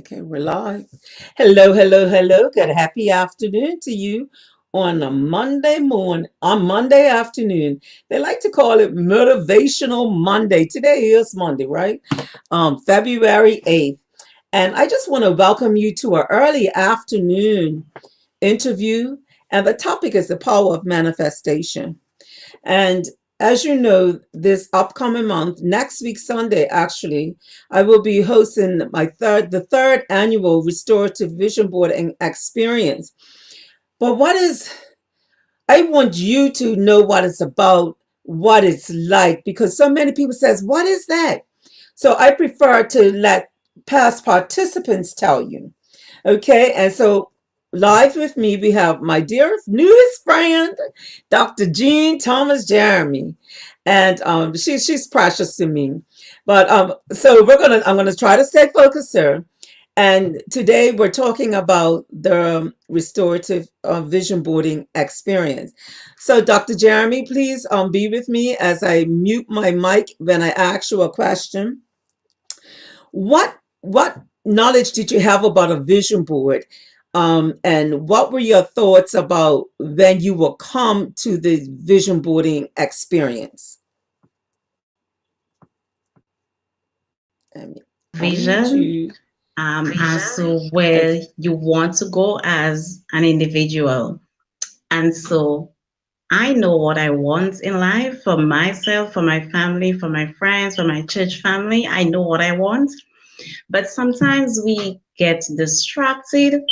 Okay, we're live. Hello, hello, hello. Good happy afternoon to you on a Monday morning, on Monday afternoon. They like to call it Motivational Monday. Today is Monday, right? February 8th. And I just want to welcome you to our early afternoon interview. And the topic is the power of manifestation. And as you know, this upcoming month, next week, Sunday, actually, I will be hosting the third annual Restorative Vision Board and Experience. But I want you to know what it's about, what it's like, because so many people says, what is that? So I prefer to let past participants tell you. Okay, and so live with me, we have my dear newest friend, Dr. Jean Thomas Jeremy, and she's precious to me. But so I'm gonna try to stay focused here. And today we're talking about the restorative vision boarding experience. So, Dr. Jeremy, please be with me as I mute my mic when I ask you a question. What knowledge did you have about a vision board? And what were your thoughts about when you will come to the vision boarding experience? I need Vision, you. as to where Okay. you want to go as an individual. And so I know what I want in life for myself, for my family, for my friends, for my church family. I know what I want. But sometimes we get distracted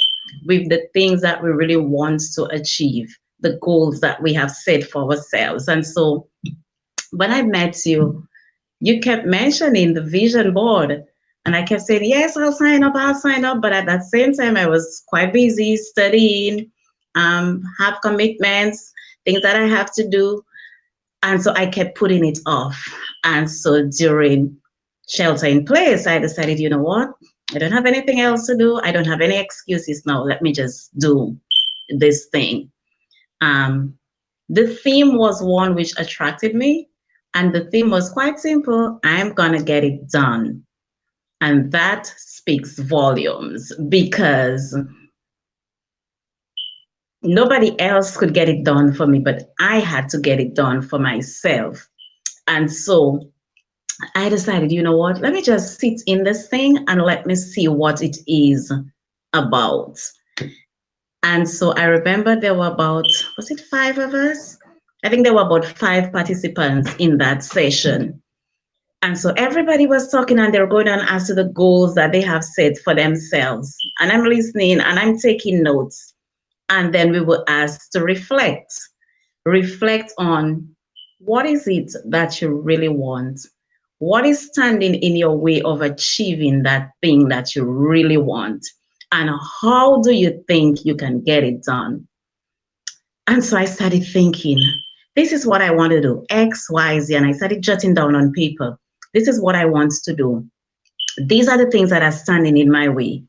with the things that we really want to achieve, the goals that we have set for ourselves. And so when I met you, you kept mentioning the vision board. And I kept saying, yes, I'll sign up, I'll sign up. But at that same time, I was quite busy studying, have commitments, things that I have to do. And so I kept putting it off. And so during shelter in place, I decided, you know what? I don't have anything else to do. I don't have any excuses now. Let me just do this thing. Um, the theme was one which attracted me, and the theme was quite simple: I'm gonna get it done. And that speaks volumes because nobody else could get it done for me, but I had to get it done for myself. And so I decided, you know what, let me just sit in this thing and let me see what it is about. And so I remember there were about, was it five of us? I think there were about five participants in that session. And so everybody was talking and they were going on as to the goals that they have set for themselves. And I'm listening and I'm taking notes. And then we were asked to reflect on what is it that you really want? What is standing in your way of achieving that thing that you really want? And how do you think you can get it done? And so I started thinking, this is what I want to do, X, Y, Z. And I started jotting down on paper, this is what I want to do. These are the things that are standing in my way.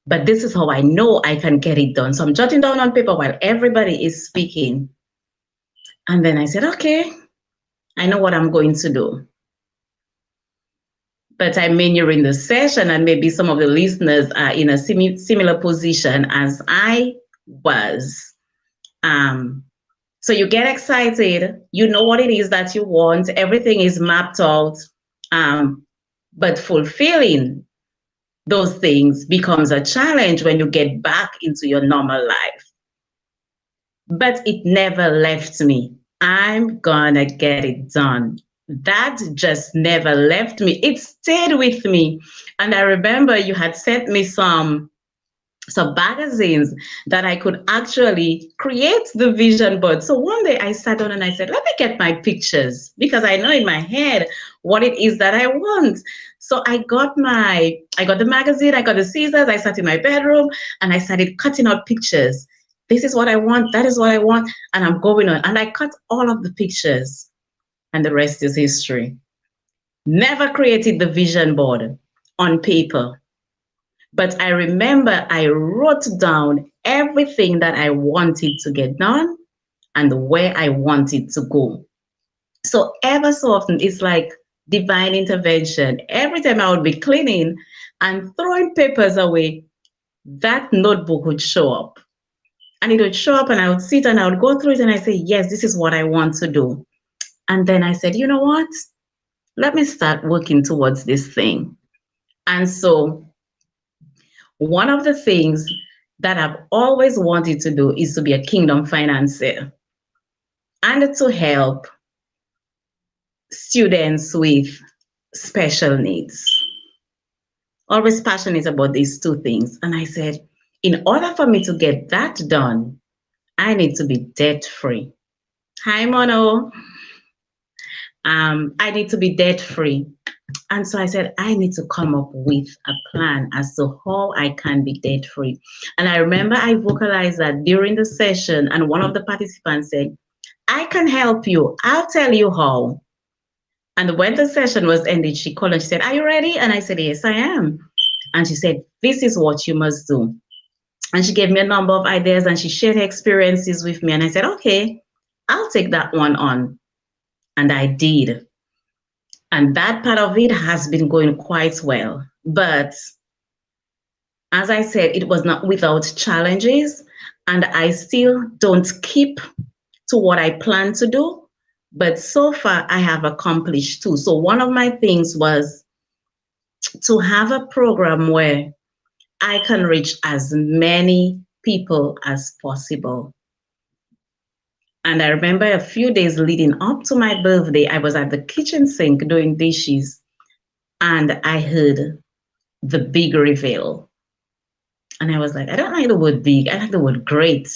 But this is how I know I can get it done. So I'm jotting down on paper while everybody is speaking. And then I said, okay, I know what I'm going to do. But I mean, you're in the session, and maybe some of the listeners are in a similar position as I was. So you get excited, you know what it is that you want, everything is mapped out, but fulfilling those things becomes a challenge when you get back into your normal life. But it never left me. I'm gonna get it done. That just never left me. It stayed with me. And I remember you had sent me some magazines that I could actually create the vision board. So one day I sat down and I said, let me get my pictures because I know in my head what it is that I want. So I got the magazine, I got the scissors, I sat in my bedroom and I started cutting out pictures. This is what I want, that is what I want, and I'm going on. And I cut all of the pictures, and the rest is history. Never created the vision board on paper. But I remember I wrote down everything that I wanted to get done and where I wanted to go. So ever so often, it's like divine intervention. Every time I would be cleaning, and throwing papers away, that notebook would show up. And it would show up and I would sit and I would go through it and I say, yes, this is what I want to do. And then I said, you know what? Let me start working towards this thing. And so one of the things that I've always wanted to do is to be a kingdom financier and to help students with special needs. Always passionate about these two things. And I said, in order for me to get that done, I need to be debt free. Hi, Mono. I need to be debt free. And so I said, I need to come up with a plan as to how I can be debt free. And I remember I vocalized that during the session, and one of the participants said, I can help you. I'll tell you how. And when the session was ended, she called and she said, are you ready? And I said, yes, I am. And she said, this is what you must do. And she gave me a number of ideas and she shared her experiences with me. And I said, okay, I'll take that one on. And I did. And that part of it has been going quite well. But as I said, it was not without challenges. And I still don't keep to what I plan to do. But so far, I have accomplished two. So one of my things was to have a program where I can reach as many people as possible. And I remember a few days leading up to my birthday, I was at the kitchen sink doing dishes, and I heard the big reveal. And I was like, I don't like the word big, I like the word great.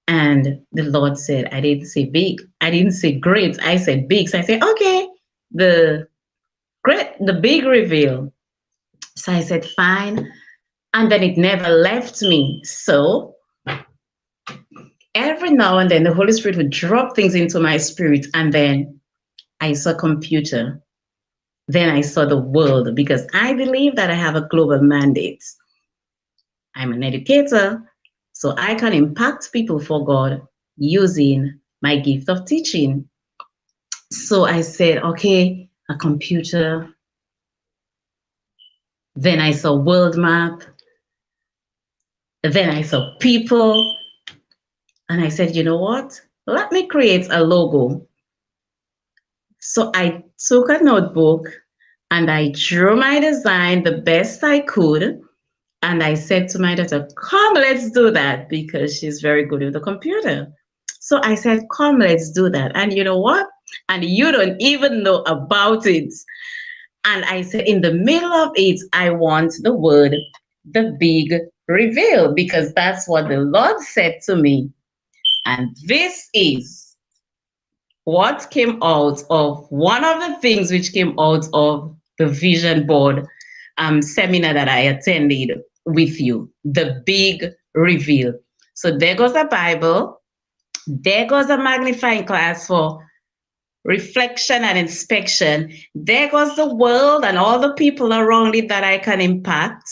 And the Lord said, I didn't say big, I didn't say great, I said big. So I said, okay, the big reveal. So I said, fine. And then it never left me. So every now and then the Holy Spirit would drop things into my spirit, and then I saw computer. Then I saw the world, because I believe that I have a global mandate. I'm an educator, so I can impact people for God using my gift of teaching. So I said, okay, a computer. Then I saw world map. Then I saw people. And I said, you know what? Let me create a logo. So I took a notebook and I drew my design the best I could. And I said to my daughter, come, let's do that, because she's very good with the computer. So I said, come, let's do that. And you know what? And you don't even know about it. And I said, in the middle of it, I want the word, the big reveal, because that's what the Lord said to me. And this is what came out of one of the things which came out of the vision board seminar that I attended with you, the big reveal. So there goes a Bible, there goes a magnifying glass for reflection and inspection, there goes the world and all the people around it that I can impact,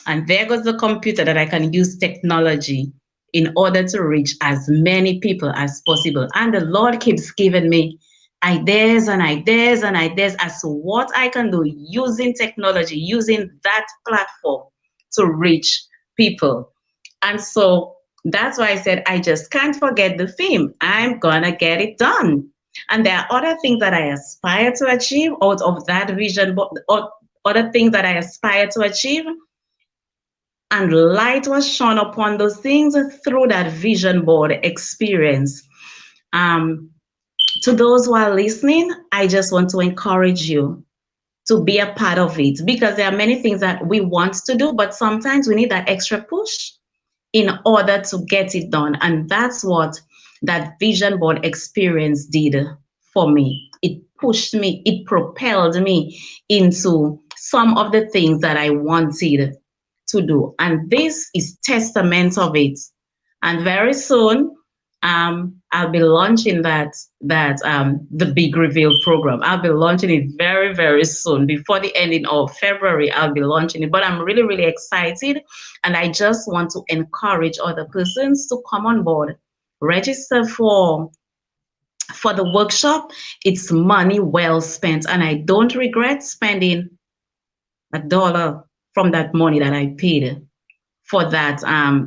and there goes the computer that I can use technology in order to reach as many people as possible. And the Lord keeps giving me ideas and ideas and ideas as to what I can do using technology, using that platform to reach people. And so that's why I said, I just can't forget the theme. I'm gonna get it done. And there are other things that I aspire to achieve out of that vision, but other things that I aspire to achieve. And light was shone upon those things through that vision board experience. To those who are listening, I just want to encourage you to be a part of it, because there are many things that we want to do, but sometimes we need that extra push in order to get it done. And that's what that vision board experience did for me. It pushed me, it propelled me into some of the things that I wanted to do. And this is testament of it. And very soon, I'll be launching the big reveal program. I'll be launching it very, very soon. Before the ending of February, I'll be launching it. But I'm really, really excited. And I just want to encourage other persons to come on board, register for the workshop. It's money well spent. And I don't regret spending a dollar from that money that I paid for that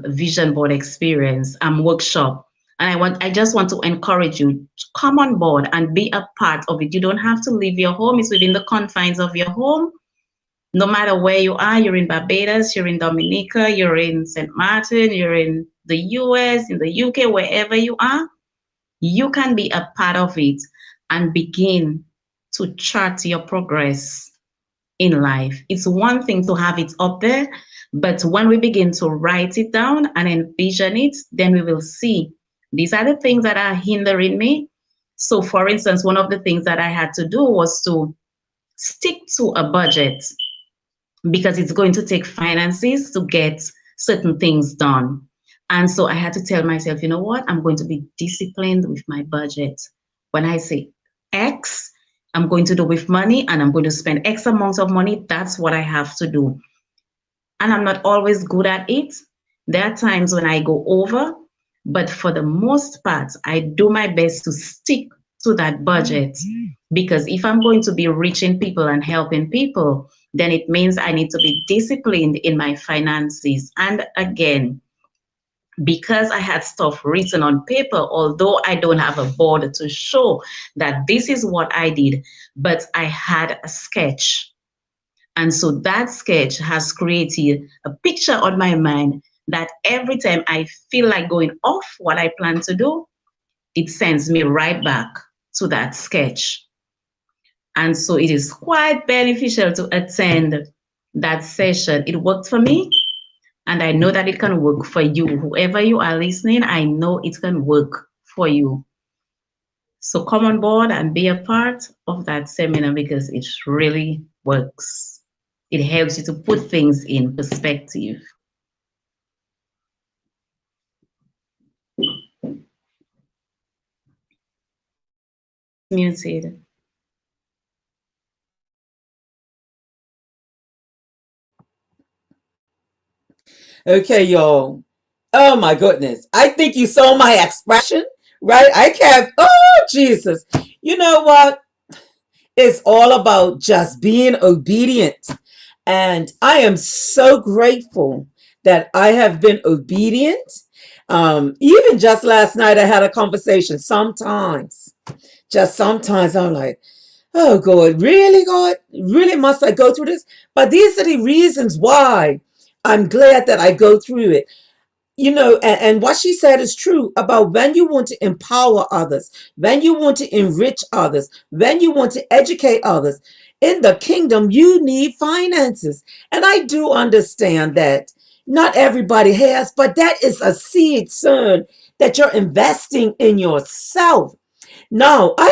vision board experience workshop. And I just want to encourage you, come on board and be a part of it. You don't have to leave your home. It's within the confines of your home. No matter where you are, you're in Barbados, you're in Dominica, you're in St. Martin, you're in the US, in the UK, wherever you are, you can be a part of it and begin to chart your progress in life. It's one thing to have it up there, but when we begin to write it down and envision it, then we will see these are the things that are hindering me. So, for instance, one of the things that I had to do was to stick to a budget because it's going to take finances to get certain things done. And so I had to tell myself, you know what? I'm going to be disciplined with my budget. When I say X, I'm going to do with money and I'm going to spend X amount of money. That's what I have to do. And I'm not always good at it. There are times when I go over, but for the most part, I do my best to stick to that budget. Because if I'm going to be reaching people and helping people, then it means I need to be disciplined in my finances. And again, because I had stuff written on paper, although I don't have a board to show that this is what I did, but I had a sketch. And so that sketch has created a picture on my mind that every time I feel like going off what I plan to do, it sends me right back to that sketch. And so it is quite beneficial to attend that session. It worked for me, and I know that it can work for you. Whoever you are listening, I know it can work for you. So come on board and be a part of that seminar because it really works. It helps you to put things in perspective. Muted. Okay, y'all. Oh my goodness. I think you saw my expression, right? I kept, oh Jesus. You know what? It's all about just being obedient. And I am so grateful that I have been obedient. Even just last night, I had a conversation. Just sometimes, I'm like, oh God, really, God? Really must I go through this? But these are the reasons why I'm glad that I go through it. And what she said is true about when you want to empower others, when you want to enrich others, when you want to educate others. In the kingdom, you need finances. And I do understand that not everybody has, but that is a seed sown that you're investing in yourself. No, I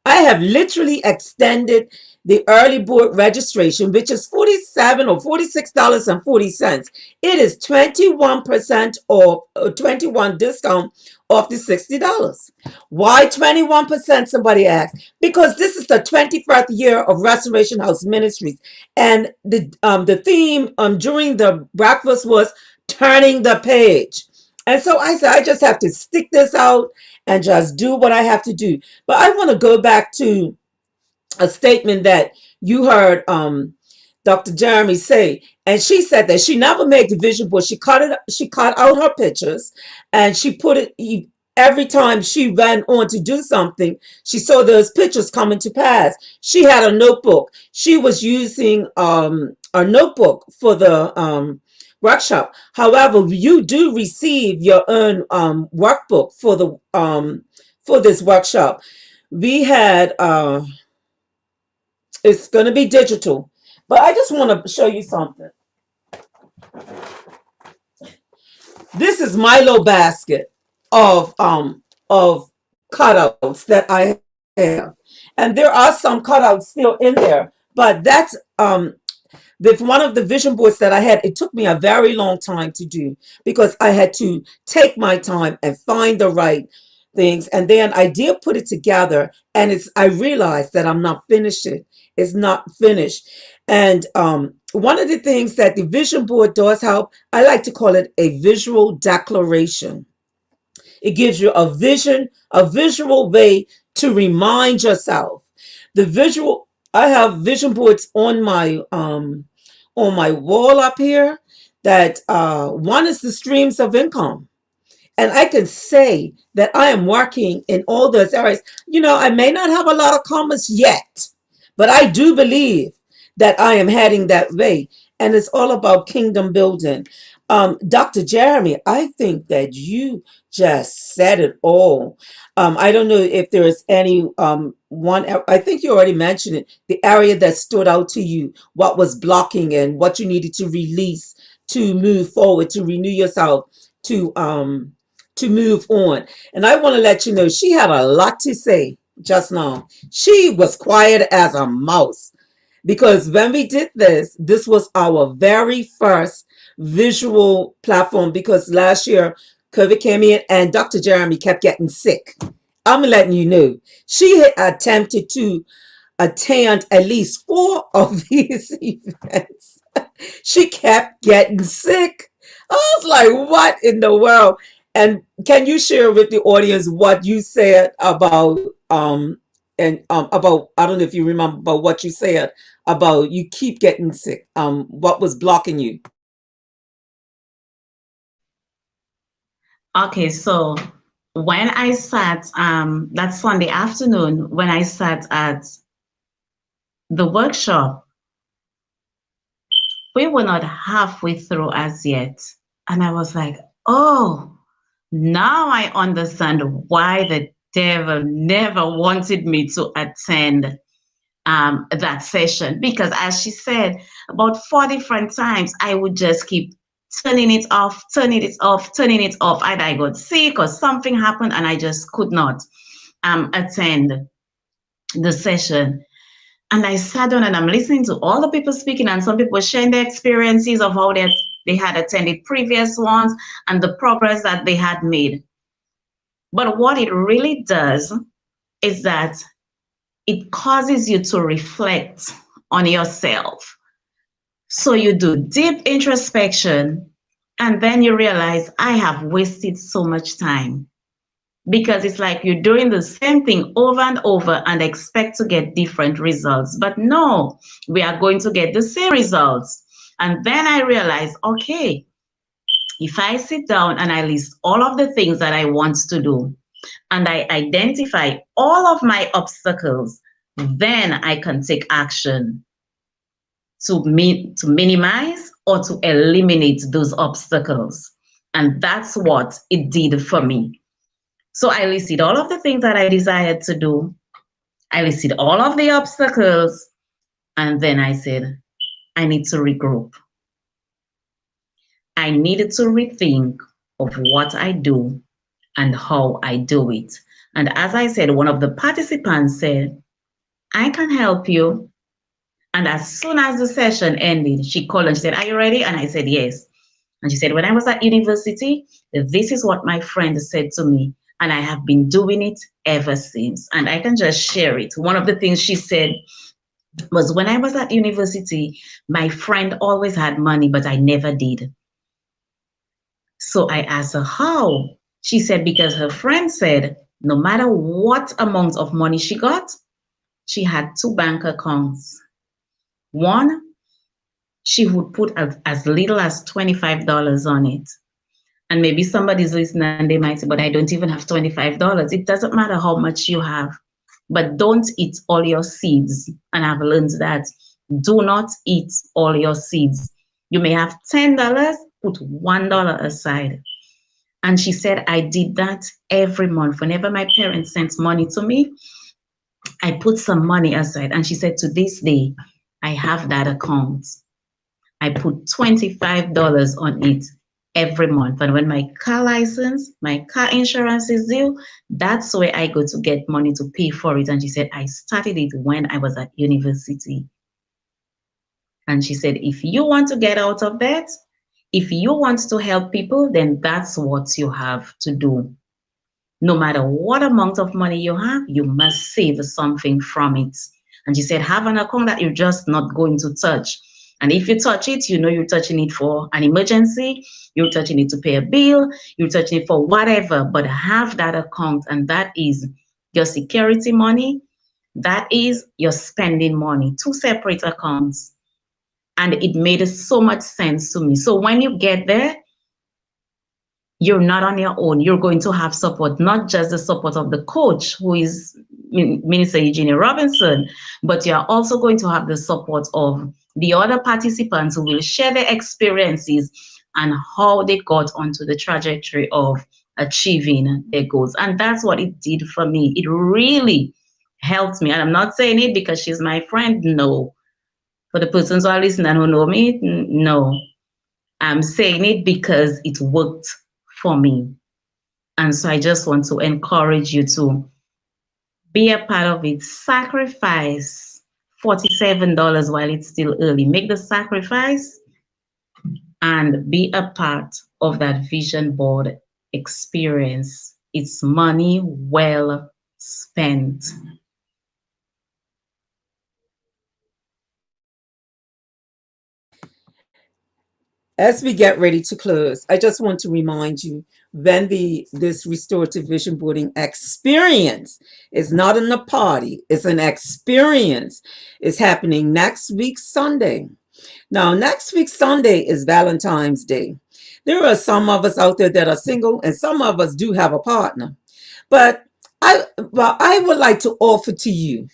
have literally extended the early board registration, which is $47 or $46.40. It is 21% or 21 discount off the $60. Why 21%? Somebody asked. Because this is the 21st year of Restoration House Ministries. And the theme during the breakfast was turning the page. And so I said, I just have to stick this out and just do what I have to do. But I want to go back to a statement that you heard Dr. Jeremy say, and she said that she never made the vision board. She cut out her pictures, and she put it every time she ran on to do something. She saw those pictures coming to pass. She had a notebook. She was using a notebook for the workshop. However, you do receive your own workbook for this workshop. We had it's going to be digital, but I just want to show you something. This is my little basket of cutouts that I have, and there are some cutouts still in there. But that's with one of the vision boards that I had, it took me a very long time to do because I had to take my time and find the right things. And then I did put it together, and I realized that I'm not finished. It's not finished. And one of the things that the vision board does help, I like to call it a visual declaration. It gives you a visual way to remind yourself. The visual I have vision boards on my wall up here that one is the streams of income. And I can say that I am working in all those areas. I may not have a lot of commas yet, but I do believe that I am heading that way. And it's all about kingdom building. Dr. Jeremy, I think that you just said it all. I don't know if there is any one, I think you already mentioned it, the area that stood out to you, what was blocking and what you needed to release to move forward, to renew yourself, to move on. And I want to let you know she had a lot to say just now. She was quiet as a mouse because when we did this was our very first visual platform because last year COVID came in and Dr. Jeremy kept getting sick. I'm letting you know she had attempted to attend at least 4 of these events. She kept getting sick. I was like, what in the world? And can you share with the audience what you said about about, I don't know if you remember, about what you said about you keep getting sick. What was blocking you? Okay, so when I sat that Sunday afternoon, when I sat at the workshop, we were not halfway through as yet. And I was like, oh, now I understand why the devil never wanted me to attend that session. Because as she said, about 4 different times, I would just keep turning it off, turning it off, turning it off. Either I got sick or something happened and I just could not attend the session. And I sat down and I'm listening to all the people speaking, and some people sharing their experiences of how they had attended previous ones and the progress that they had made. But what it really does is that it causes you to reflect on yourself. So you do deep introspection, and then you realize, I have wasted so much time. Because it's like you're doing the same thing over and over and expect to get different results. But no, we are going to get the same results. And then I realized, okay, if I sit down and I list all of the things that I want to do, and I identify all of my obstacles, then I can take action to minimize or to eliminate those obstacles. And that's what it did for me. So I listed all of the things that I desired to do. I listed all of the obstacles. And then I said, I need to regroup. I needed to rethink of what I do and how I do it. And as I said, one of the participants said, I can help you. And as soon as the session ended, she called and she said, are you ready? And I said, yes. And she said, when I was at university, this is what my friend said to me. And I have been doing it ever since. And I can just share it. One of the things she said was, when I was at university, my friend always had money, but I never did. So I asked her how. She said, because her friend said, no matter what amount of money she got, she had 2 bank accounts. One, she would put as little as $25 on it. And maybe somebody's listening and they might say, but I don't even have $25. It doesn't matter how much you have, but don't eat all your seeds. And I've learned that. Do not eat all your seeds. You may have $10, put $1 aside. And she said, I did that every month. Whenever my parents sent money to me, I put some money aside. And she said, to this day, I have that account. I put $25 on it every month. And when my car license, my car insurance is due, that's where I go to get money to pay for it. And she said, I started it when I was at university. And she said, if you want to get out of that, if you want to help people, then that's what you have to do. No matter what amount of money you have, you must save something from it. And she said, have an account that you're just not going to touch. And if you touch it, you know you're touching it for an emergency, you're touching it to pay a bill, you're touching it for whatever, but have that account, and that is your security money, That is, you're spending money, two separate accounts. And it made so much sense to me. So when you get there, you're not on your own. You're going to have support, not just the support of the coach, who is Minister Eugenia Robinson, but you're also going to have the support of the other participants who will share their experiences and how they got onto the trajectory of achieving their goals. And that's what it did for me. It really helped me. And I'm not saying it because she's my friend. No. For the persons who are listening and who know me, no. I'm saying it because it worked for me. And so I just want to encourage you to be a part of it. Sacrifice $47 while it's still early. Make the sacrifice and be a part of that vision board experience. It's money well spent. As we get ready to close, I just want to remind you when this restorative vision boarding experience is not in a party, it's an experience. It's happening next week Sunday. Now, next week Sunday is Valentine's Day. There are some of us out there that are single, and some of us do have a partner. But I would like to offer to you,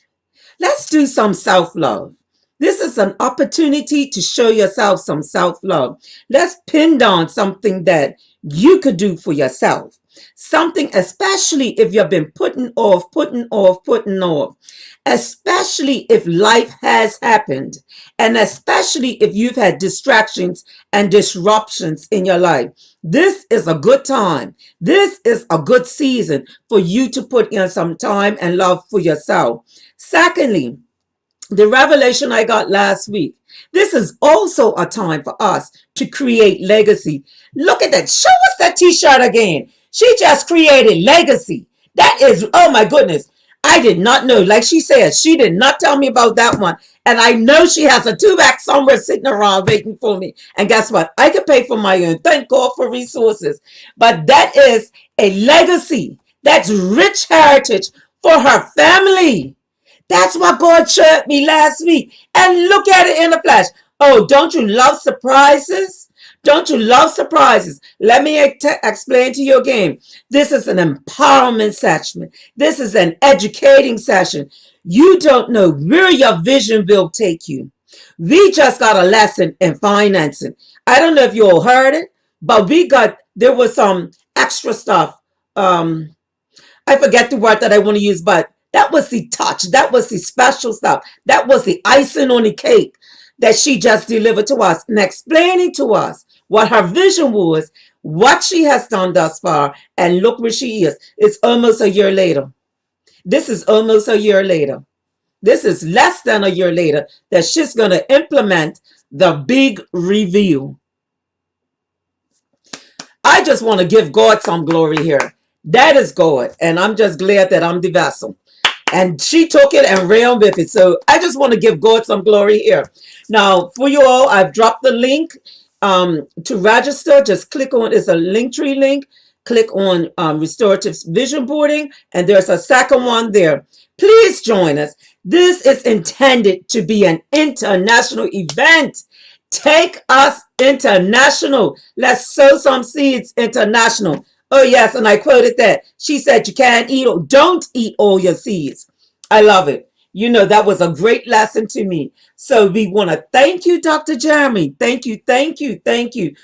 let's do some self-love. This is an opportunity to show yourself some self-love. Let's pin down something that you could do for yourself. Something, especially if you've been putting off, especially if life has happened, and especially if you've had distractions and disruptions in your life. This is a good time. This is a good season for you to put in some time and love for yourself. Secondly, the revelation I got last week. This is also a time for us to create legacy. Look at that. Show us that t-shirt again. She just created legacy. That is, oh my goodness. I did not know. Like she said, she did not tell me about that one. And I know she has a two-back somewhere sitting around waiting for me. And guess what? I can pay for my own. Thank God for resources. But that is a legacy. That's rich heritage for her family. That's what God showed me last week. And look at it in the flash. Oh, don't you love surprises? Don't you love surprises? Let me explain to you again. This is an empowerment session. This is an educating session. You don't know where your vision will take you. We just got a lesson in financing. I don't know if you all heard it, but there was some extra stuff. I forget the word that I want to use, but that was the touch. That was the special stuff. That was the icing on the cake that she just delivered to us and explaining to us what her vision was, what she has done thus far, and look where she is. It's almost a year later. This is almost a year later. This is less than a year later that she's going to implement the big reveal. I just want to give God some glory here. That is God. And I'm just glad that I'm the vessel. And she took it and ran with it. So I just want to give God some glory here. Now, for you all, I've dropped the link to register. Just click on, it's a Linktree link. Click on Restorative Vision Boarding. And there's a second one there. Please join us. This is intended to be an international event. Take us international. Let's sow some seeds international. Oh, yes. And I quoted that. She said, you can't eat, or don't eat all your seeds. I love it. You know, that was a great lesson to me. So we want to thank you, Dr. Jeremy. Thank you. Thank you. Thank you.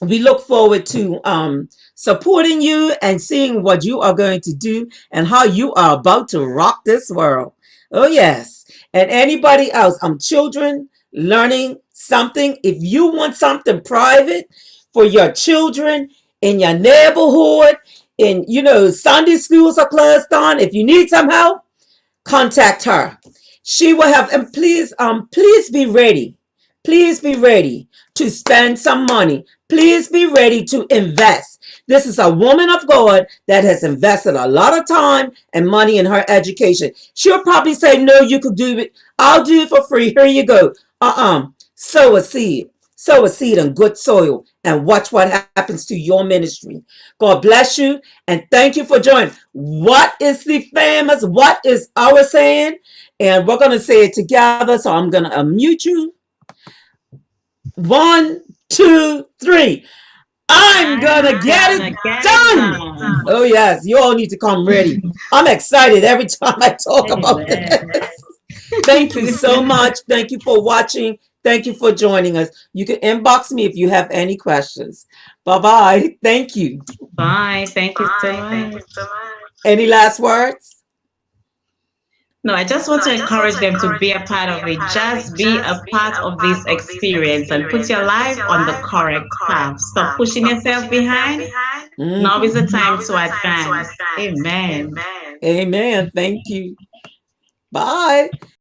We look forward to supporting you and seeing what you are going to do and how you are about to rock this world. Oh, yes. And anybody else, children learning something. If you want something private for your children in your neighborhood, in, Sunday schools are closed down. If you need some help, contact her. She will have, and please be ready. Please be ready to spend some money. Please be ready to invest. This is a woman of God that has invested a lot of time and money in her education. She'll probably say, no, you could do it. I'll do it for free. Here you go. Sow a seed. sow a seed in good soil, and watch what happens to your ministry. God bless you, and thank you for joining. What is the famous? What is our saying? And we're going to say it together, so I'm going to unmute you. 1, 2, 3. I'm gonna get it done. Oh yes, you all need to come ready. I'm excited every time I talk about this. Thank you so much. Thank you for watching. Thank you for joining us. You can inbox me if you have any questions. Bye-bye. Thank you. Bye. Thank you so much. Any last words? No, I just want to encourage them to be a part of it. Just be a part of this experience and put your life on the correct path. Stop pushing yourself behind. Now is the time to advance. Amen. Amen. Thank you. Bye.